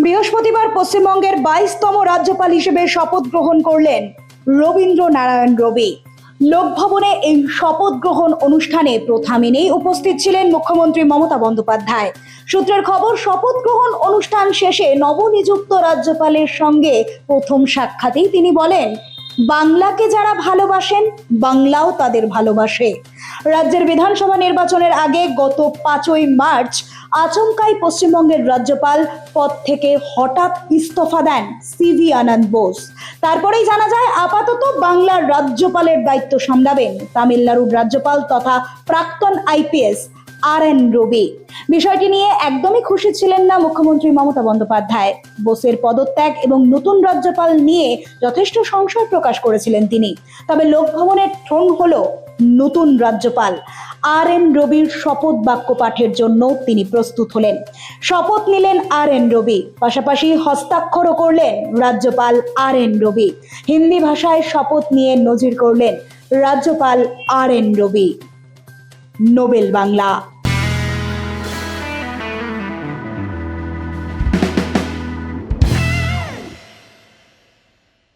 বৃহস্পতিবার পশ্চিমবঙ্গের 22তম রাজ্যপাল হিসেবে শপথ গ্রহণ করলেন রবীন্দ্র নারায়ণ রবি। লোকভবনে এই শপথ গ্রহণ অনুষ্ঠানে প্রথমেই উপস্থিত ছিলেন মুখ্যমন্ত্রী মমতা বন্দ্যোপাধ্যায়। সূত্রের খবর, শপথ গ্রহণ অনুষ্ঠান শেষে নবনিযুক্ত রাজ্যপালের সঙ্গে প্রথম সাক্ষাতেই তিনি বলেন, বাংলাকে যারা ভালোবাসেন, বাংলাও তাদের ভালোবাসে। রাজ্যের বিধানসভা নির্বাচনের আগে গত 5ই মার্চ আচমকাই পশ্চিমবঙ্গের রাজ্যপাল পদ থেকে হঠাৎ ইস্তফা দেন সিভি আনন্দ বোস। তারপরেই জানা যায় আপাতত বাংলার রাজ্যপালের দায়িত্ব সামলাবেন তামিলনাড়ুর রাজ্যপাল তথা প্রাক্তন আইপিএস আর.এন. রবি। বিষয়টি নিয়ে একদমই খুশি ছিলেন না মুখ্যমন্ত্রী মমতা বন্দ্যোপাধ্যায়। বোসের পদত্যাগ এবং নতুন রাজ্যপাল নিয়ে যথেষ্ট সংশয় প্রকাশ করেছিলেন তিনি। তবে লোকভবনের টোন হলো নতুন রাজ্যপাল আর.এন. রবির শপথ বাক্য পাঠের জন্য তিনি প্রস্তুত হলেন। শপথ নিলেন আর.এন. রবি, পাশাপাশি হস্তাক্ষরও করলেন রাজ্যপাল আর.এন. রবি। হিন্দি ভাষায় শপথ নিয়ে নজির করলেন রাজ্যপাল আর.এন. রবি। নোবেল বাংলা।